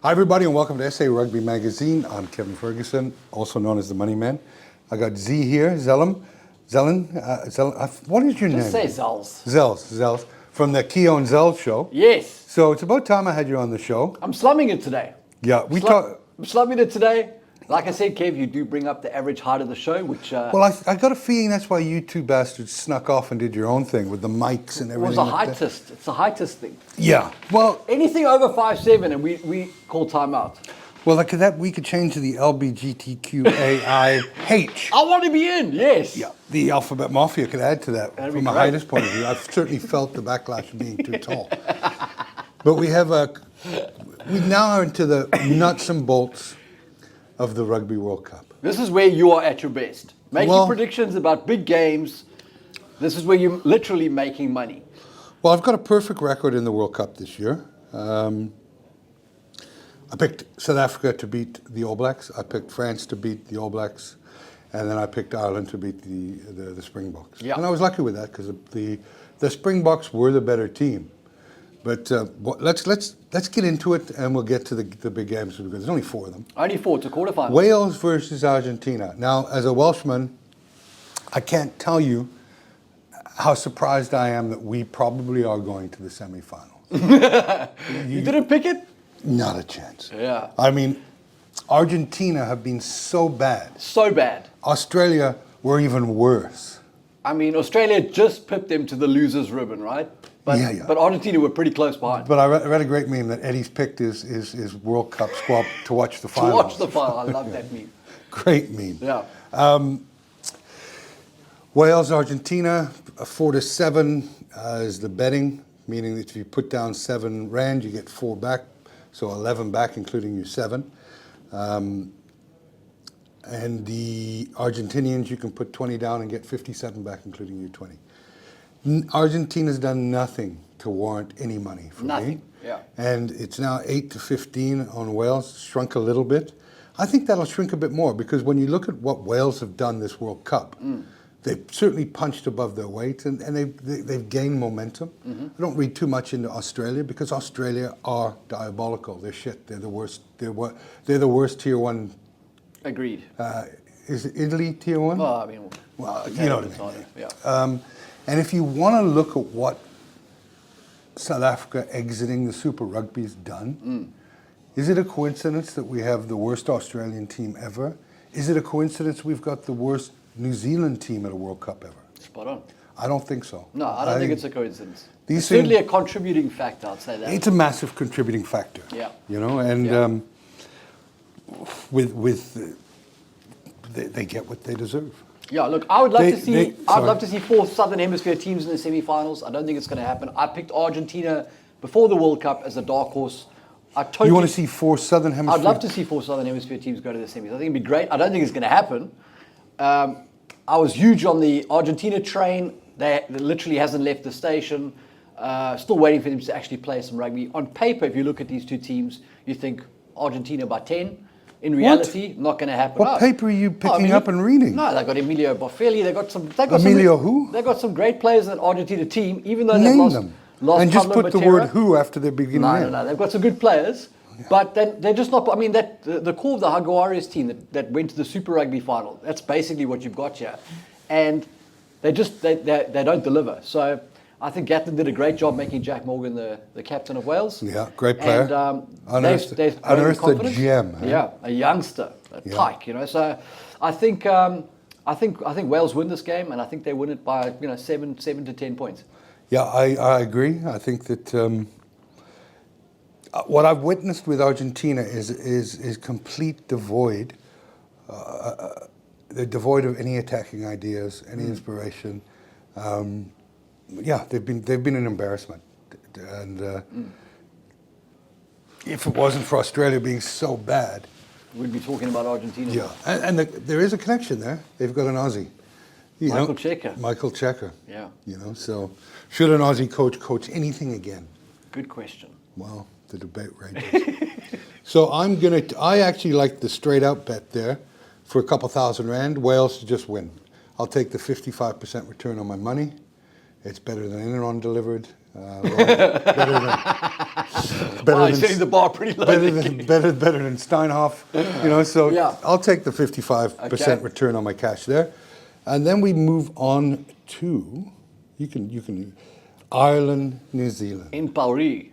Hi everybody and welcome to SA Rugby Magazine. I'm Kevin Ferguson, also known as the Money Man. I got Z here, Zellen, what is your name? Just say Zels. Zels, from the Money and Zels show. Yes. So it's about time I had you on the show. I'm slumming it today. Yeah, I'm slumming it today. Like I said, Kev, you do bring up the average height of the show, which... Well, I got a feeling that's why you two bastards snuck off and did your own thing with the mics and everything. It was a heightist. It's a heightist thing. Yeah, well... Anything over 5'7" and we call timeout. Well, like that, we could change to the LBGTQAIH. I want to be in, yes. Yeah, the Alphabet Mafia could add to that. That'd from a heightist point of view. I've certainly felt the backlash of being too tall. But we now are into the nuts and bolts of the Rugby World Cup. This is where you are at your best. Making predictions about big games. This is where you're literally making money. Well, I've got a perfect record in the World Cup this year. I picked South Africa to beat the All Blacks. I picked France to beat the All Blacks. And then I picked Ireland to beat the Springboks. Yeah. And I was lucky with that because the Springboks were the better team. But let's get into it, and we'll get to the big games because there's only 4 of them. Only 4 to quarterfinals. Wales versus Argentina. Now, as a Welshman, I can't tell you how surprised I am that we probably are going to the semifinals. You didn't pick it? Not a chance. Yeah. I mean, Argentina have been so bad. So bad. Australia were even worse. I mean, Australia just pipped them to the losers ribbon, right? But, yeah. But Argentina were pretty close behind. But I read a great meme that Eddie's picked his World Cup squad to watch the finals. To watch the final. I love that meme. Great meme. Yeah. Wales, Argentina, 4-7 is the betting, meaning that if you put down 7 rand, you get 4 back, so 11 back, including you 7. And the Argentinians, you can put 20 down and get 57 back, including you 20. Argentina's done nothing to warrant any money for nothing. me. Yeah. And it's now 8-15 on Wales, shrunk a little bit. I think that'll shrink a bit more because when you look at what Wales have done this World Cup, they've certainly punched above their weight and they've gained momentum. I don't read too much into Australia because Australia are diabolical. They're shit. They're the worst. They're the worst tier 1. Agreed. Is it Italy tier 1? Well, I mean, you know what I mean. Yeah. And if you want to look at what South Africa exiting the Super Rugby's done, is it a coincidence that we have the worst Australian team ever? Is it a coincidence we've got the worst New Zealand team at a World Cup ever? Spot on. I don't think so. No, I don't think it's a coincidence. It's certainly a contributing factor, I'd say that. It's a massive contributing factor. Yeah. You know, and they get what they deserve. Yeah, look, I'd love to see 4 Southern Hemisphere teams in the semi-finals. I don't think it's going to happen. I picked Argentina before the World Cup as a dark horse. You want to see 4 Southern Hemisphere? I'd love to see 4 Southern Hemisphere teams go to the semis. I think it'd be great. I don't think it's going to happen. I was huge on the Argentina train. They literally hasn't left the station. Still waiting for them to actually play some rugby. On paper, if you look at these 2 teams, you think Argentina by 10. In reality, not going to happen. What paper are you picking up and reading? No, they got Emilio Boffelli. They got some great players in that Argentina team, even though they've lost and just put the word "who" after their beginning name. No. They've got some good players, but they're just not. I mean, the core of the Jaguares team that went to the Super Rugby final. That's basically what you've got here, and they don't deliver. So I think Gatland did a great job making Jack Morgan the captain of Wales. Yeah, great player. And unearthed the gem. Huh? Yeah, a youngster, a tyke. You know, so I think Wales win this game, and I think they win it by 7 to 10 points. Yeah, I agree. I think that what I've witnessed with Argentina is complete devoid. They're devoid of any attacking ideas, any inspiration. Yeah, they've been an embarrassment, and if it wasn't for Australia being so bad, we'd be talking about Argentina. Yeah, and there is a connection there. They've got an Aussie, Michael Cheika. Michael Cheika. Yeah. So should an Aussie coach anything again? Good question. Well, the debate rages. So I actually like the straight out bet there for a couple thousand rand. Wales to just win. I'll take the 55% return on my money. It's better than in-on delivered. Better Wow, than setting the bar pretty low. better than Steinhoff. So Yeah. I'll take the 55% Okay. return on my cash there, and then we move on to you can Ireland, New Zealand, In Paris.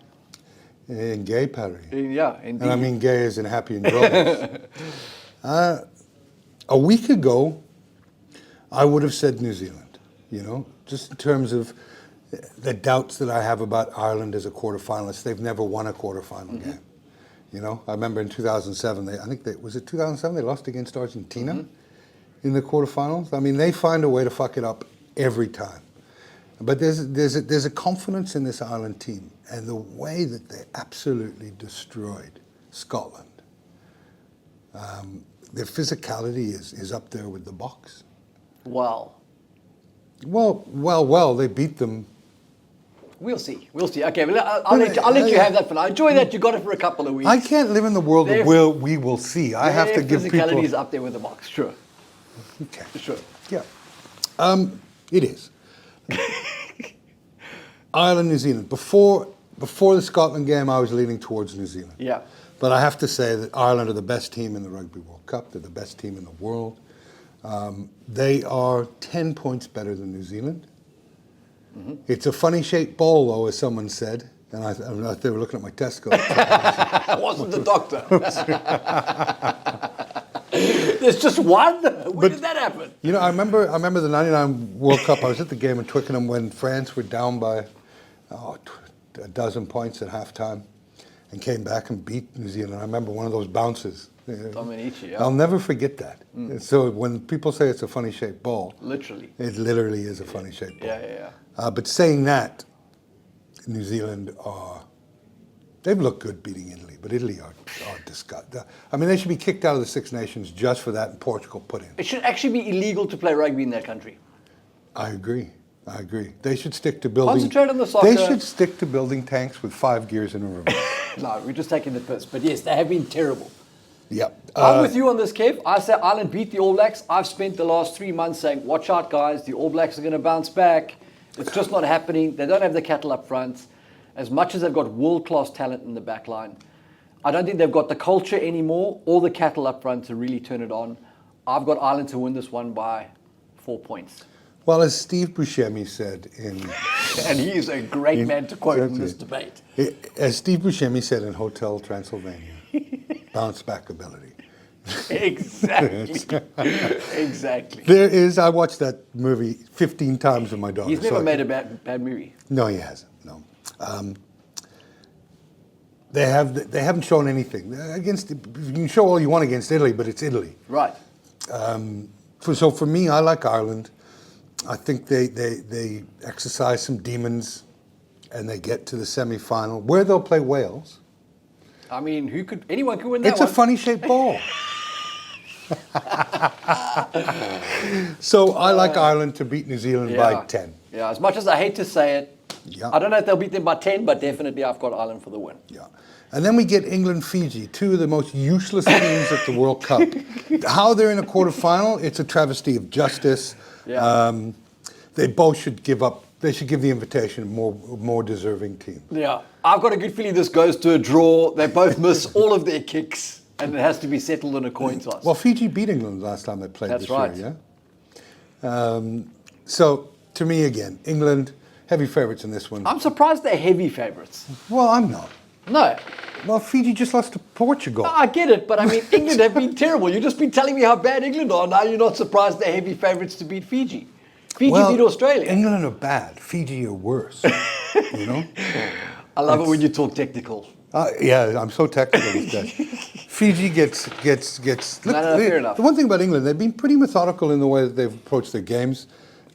in gay Paris, Yeah, indeed. and I mean gay as in happy and joyous. A week ago, I would have said New Zealand. Just in terms of the doubts that I have about Ireland as a quarterfinalist. They've never won a quarterfinal game. I remember in 2007, was it 2007 they lost against Argentina in the quarterfinals? I mean, they find a way to fuck it up every time. But there's a confidence in this Ireland team, and the way that they absolutely destroyed Scotland. Their physicality is up there with the Boks. Wow. Well, they beat them. We'll see. Okay, well, I'll let you have that for now. Enjoy that. You got it for a couple of weeks. I can't live in the world of we will see. I have to give people. Physicality is up there with the box. Sure. Okay. Sure. Yeah. It is. Ireland, New Zealand. Before the Scotland game, I was leaning towards New Zealand. Yeah. But I have to say that Ireland are the best team in the Rugby World Cup. They're the best team in the world. They are 10 points better than New Zealand. It's a funny shaped ball, though, as someone said. And they were looking at my test score. That wasn't the doctor. There's just one? When did that happen? I remember the 99 World Cup. I was at the game in Twickenham when France were down by a dozen points at halftime and came back and beat New Zealand. I remember one of those bounces. Dominici, yeah. I'll never forget that. So when people say it's a funny shaped ball, Literally. it literally is a funny shaped ball. Yeah. But saying that, New Zealand they've looked good beating Italy, but Italy are disgusting. I mean, they should be kicked out of the Six Nations just for that, and Portugal put in. It should actually be illegal to play rugby in that country. I agree. They should stick to building. Concentrate on the soccer. They should stick to building tanks with 5 gears in a reverse. No, we're just taking the piss. But yes, they have been terrible. Yeah. I'm with you on this, Kev. I say Ireland beat the All Blacks. I've spent the last 3 months saying, watch out, guys. The All Blacks are going to bounce back. It's just not happening. They don't have the cattle up front. As much as they've got world-class talent in the back line, I don't think they've got the culture anymore or the cattle up front to really turn it on. I've got Ireland to win this one by 4 points. Well, as Steve Buscemi said in... And he is a great man to quote in this debate. As Steve Buscemi said in Hotel Transylvania, bounce back ability. Exactly. Exactly. There is, I watched that movie 15 times with my daughter. He's never made a bad movie. No, he hasn't, no. They haven't shown anything. You can show all you want against Italy, but it's Italy. Right. So for me, I like Ireland. I think they exercise some demons and they get to the semi-final where they'll play Wales. I mean, anyone could win that It's one. a funny shaped ball. So I like Ireland to beat New Zealand by 10. Yeah, as much as I hate to say it, I don't know if they'll beat them by 10, but definitely I've got Ireland for the win. Yeah. And then we get England, Fiji, two of the most useless teams at the World Cup. How they're in a quarterfinal, it's a travesty of justice. Yeah. They both should give up. They should give the invitation to more deserving team. Yeah. I've got a good feeling this goes to a draw. They both miss all of their kicks, and it has to be settled in a coin toss. Well, Fiji beat England last time they played That's this right. year, yeah? So, to me, again, England, heavy favourites in this one. I'm surprised they're heavy favourites. Well, I'm not. No. Well, Fiji just lost to Portugal. No, I get it, but I mean, England have been terrible. You've just been telling me how bad England are. Now you're not surprised they're heavy favourites to beat Fiji. Fiji beat Australia. England are bad. Fiji are worse. You know? I love it when you talk technical. Yeah, I'm so technical these days. Fiji gets. Look, No, fair enough. The one thing about England, they've been pretty methodical in the way that they've approached their games.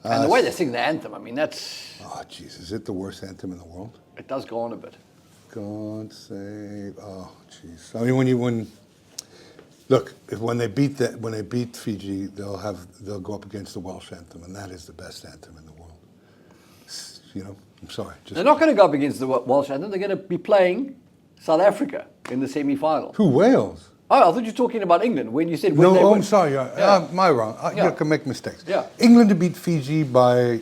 And the way they sing the anthem, I mean, that's... Oh, jeez, is it the worst anthem in the world? It does go on a bit. God save. Oh, jeez. I mean, when they beat Fiji, they'll go up against the Welsh anthem, and that is the best anthem in the world. You know, I'm sorry. They're not going to go up against the Welsh anthem. They're going to be playing South Africa in the semi-final. Who, Wales? Oh, I thought you were talking about England when you said when No, they win. I'm sorry. Yeah. My wrong. Yeah. You can make mistakes. Yeah. England to beat Fiji by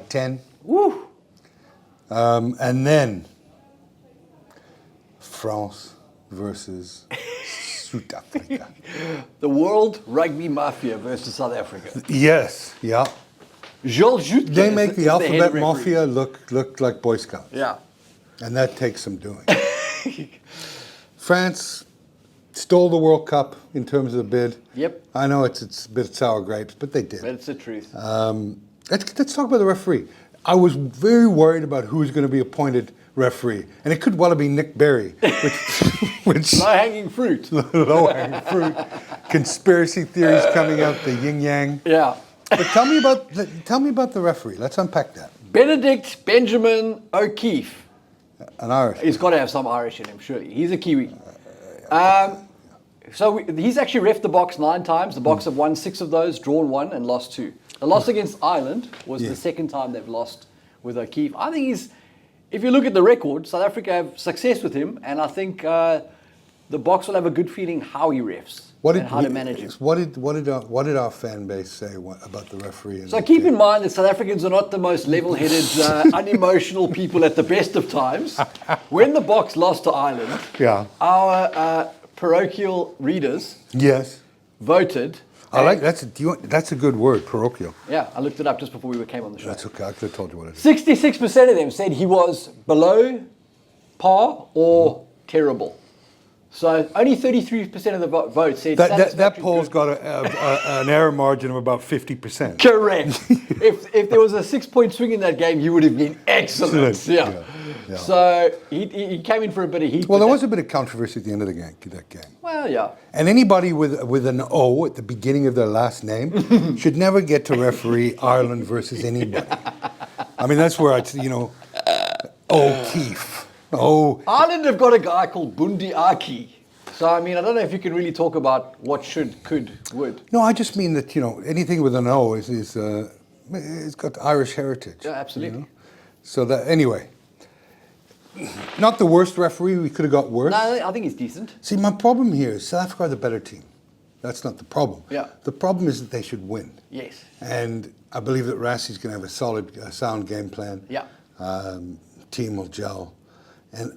10. Woo! And then France versus South Africa. The World Rugby Mafia versus South Africa. Yes, yeah. Jules Jutke They is make the is head alphabet referee. mafia look like Boy Scouts. Yeah. And that takes some doing. France stole the World Cup in terms of the bid. Yep. I know it's a bit of sour grapes, but they did. But it's the truth. Let's talk about the referee. I was very worried about who was going to be appointed referee, and it could well have been Nick Berry, which Low-hanging fruit. low-hanging fruit, conspiracy theories coming out, the yin yang. Yeah. But tell me about the referee. Let's unpack that. Benedict Benjamin O'Keefe. An Irish. He's got to have some Irish in him, surely. He's a Kiwi. He's actually reffed the box 9 times. The box have won 6 of those, drawn 1, and lost 2. The loss against Ireland was the second time they've lost with O'Keefe. I think if you look at the record, South Africa have success with him, and I think the box will have a good feeling how he refs and how to manage him. What did our fan base say about the referee? So keep in mind that South Africans are not the most level-headed, unemotional people at the best of times. When the box lost to Ireland, our parochial readers voted. I like that's a good word, parochial. Yeah, I looked it up just before we came on the show. That's okay. I could have told you what it is. 66% of them said he was below par or terrible. So only 33% of the vote said that poll's got an error margin of about 50%. Correct. if there was a 6-point swing in that game, he would have been excellent. Yeah. So he came in for a bit of heat. Well, there was a bit of controversy at the end of that game. Well, yeah. And anybody with an O at the beginning of their last name should never get to referee Ireland versus anybody. I mean, that's where O'Keefe. Oh, Ireland have got a guy called Bundi Aki. So, I mean, I don't know if you can really talk about what should, could, would. No, I just mean that, anything with an O it's got Irish heritage. Yeah, absolutely. So that, anyway, not the worst referee. We could have got worse. No, I think he's decent. See, my problem here is South Africa are the better team. That's not the problem. Yeah. The problem is that they should win. Yes. And I believe that Rassie's going to have a sound game plan. Yeah. Team will gel.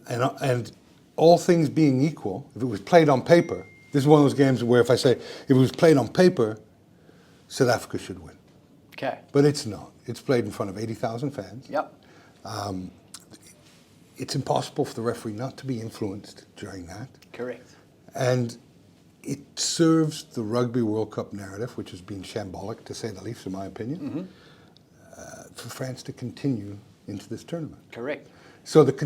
And all things being equal, if it was played on paper, this is one of those games where if I say, if it was played on paper, South Africa should win. Okay. But it's not. It's played in front of 80,000 fans. Yep. It's impossible for the referee not to be influenced during that. Correct. And it serves the Rugby World Cup narrative, which has been shambolic, to say the least, in my opinion, for France to continue into this tournament. Correct. So this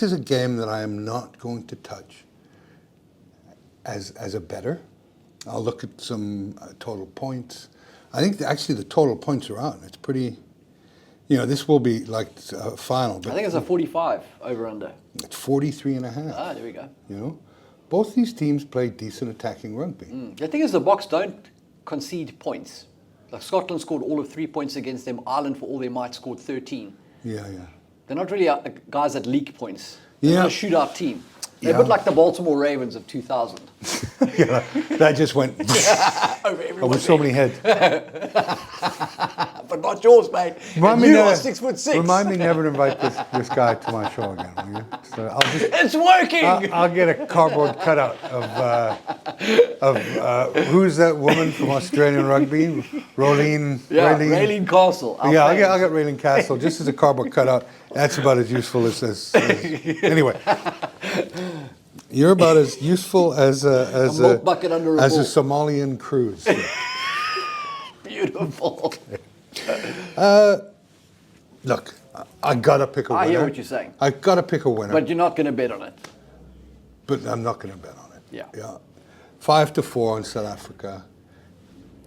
is a game that I am not going to touch as a bettor. I'll look at some total points. I think actually the total points are out. It's pretty, this will be like a final. But I think it's a 45 over under. It's 43 and a half. Ah, there we go. Both these teams play decent attacking rugby. The thing is, the Boks don't concede points. Like Scotland scored all of 3 points against them. Ireland, for all their might, scored 13. Yeah. They're not really guys that leak points. They're not a shootout team. They're a Yeah. bit like the Baltimore Ravens of 2000. Yeah, that just went Over everyone's with so many heads. But not yours, mate. Remind And me you are never- 6'6". Remind me never to invite this guy to my show again, will you? So It's working. I'll get a cardboard cutout of who's that woman from Australian rugby? Raylene. Raylene Castle. our Yeah, friend. I'll get Raylene Castle just as a cardboard cutout. That's about as useful as anyway. You're about as useful as a milk bucket under a bull. Somalian cruise. Beautiful. Look, I gotta pick a winner. I hear what you're saying. I gotta pick a winner, But you're not going to bet on it. but I'm not gonna bet on it. Yeah. 5-4 on South Africa.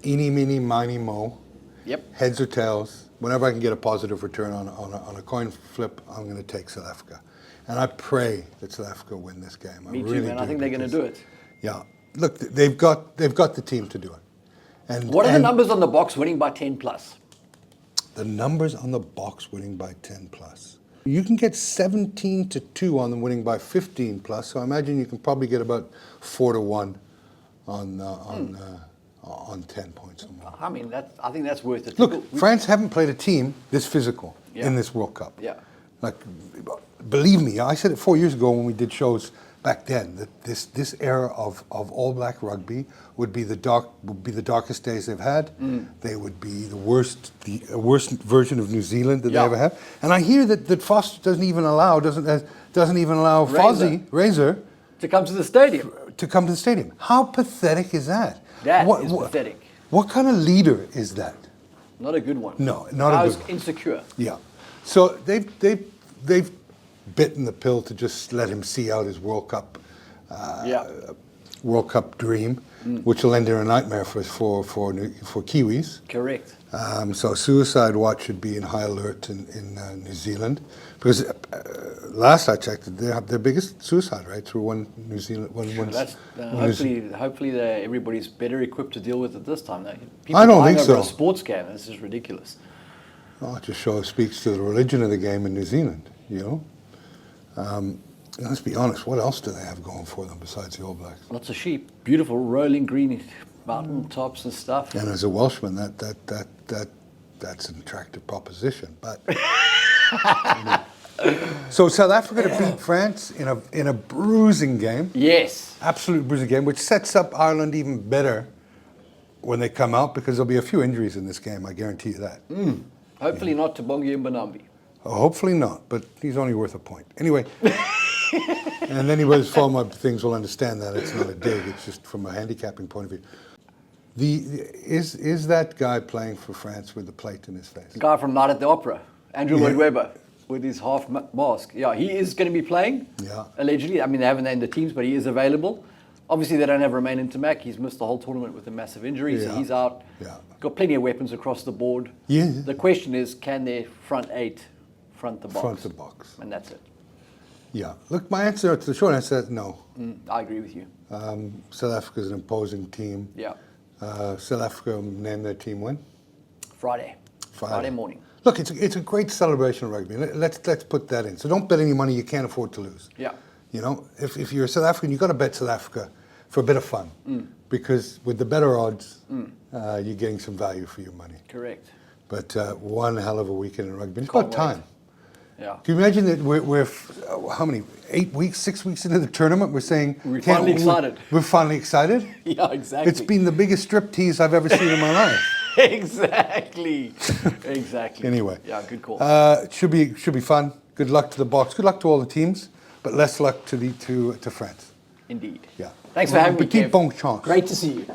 Eeny, meeny, miny, mo. Yep. Heads or tails. Whenever I can get a positive return on a coin flip, I'm going to take South Africa. And I pray that South Africa win this game. Me too, man. I think they're going to do it. Yeah. Look, they've got the team to do it. And What are the numbers on the box winning by 10 plus? The numbers on the box winning by 10 plus. You can get 17-2 on them winning by 15 plus. So I imagine you can probably get about 4-1 on 10 points or more. I mean, I think that's worth it. Look, France haven't played a team this physical in this World Cup. Yeah. Like, believe me, I said it 4 years ago when we did shows back then that this era of All Black rugby would be the darkest days they've had. They would be the worst version of New Zealand that they ever have. And I hear that Foster doesn't even allow Razor to come to the stadium. How pathetic is that? That is pathetic. What kind of leader is that? Not a good one. No, not a good one. Insecure. Yeah. So they've bitten the pill to just let him see out his World Cup dream, which will end in a nightmare for Kiwis. Correct. So suicide watch should be in high alert in New Zealand, because last I checked, they have their biggest suicide rates were when New Zealand. Hopefully everybody's better equipped to deal with it this time. People I don't think over so. A sports game. This is ridiculous. Oh, it just speaks to the religion of the game in New Zealand. Let's be honest. What else do they have going for them besides the All Blacks? Lots of sheep, beautiful rolling green mountain tops and stuff. And as a Welshman, that's an attractive proposition. But so South Africa to beat France in a bruising game. Yes, Absolute bruising game, which sets up Ireland even better when they come out, because there'll be a few injuries in this game. I guarantee you that. hopefully not to Bongi and Banambi. Hopefully not, but he's only worth a point. Anyway. And anybody who's following my things will understand that it's not a dig, it's just from a handicapping point of view. Is that guy playing for France with the plate in his face? The guy from Night at the Opera, Andrew Lloyd Webber, with his half mask. Yeah, he is going to be playing, allegedly. I mean, they haven't named the teams, but he is available. Obviously, they don't have Romain Intermac. He's missed the whole tournament with a massive injury, so he's out. Yeah. Got plenty of weapons across the board. Yeah. The question is, can their front eight front the box? Front the box. And that's it. Yeah. Look, the short answer is no. I agree with you. South Africa is an imposing team. Yeah. South Africa named their team when? Friday morning. Look, it's a great celebration of rugby. Let's put that in. So don't bet any money you can't afford to lose. Yeah. If you're a South African, you've got to bet South Africa for a bit of fun, because with the better odds, you're getting some value for your money. Correct. But one hell of a weekend in rugby. It's about time. Yeah. Can you imagine that we're how many, 6 weeks into the tournament, we're saying... We're finally excited. We're finally excited? Yeah, exactly. It's been the biggest striptease I've ever seen in my life. Exactly. Anyway. Yeah, good call. It should be fun. Good luck to the Box. Good luck to all the teams, but less luck to France. Indeed. Yeah. Thanks for having me, Petit Kev. bon chance. Great to see you.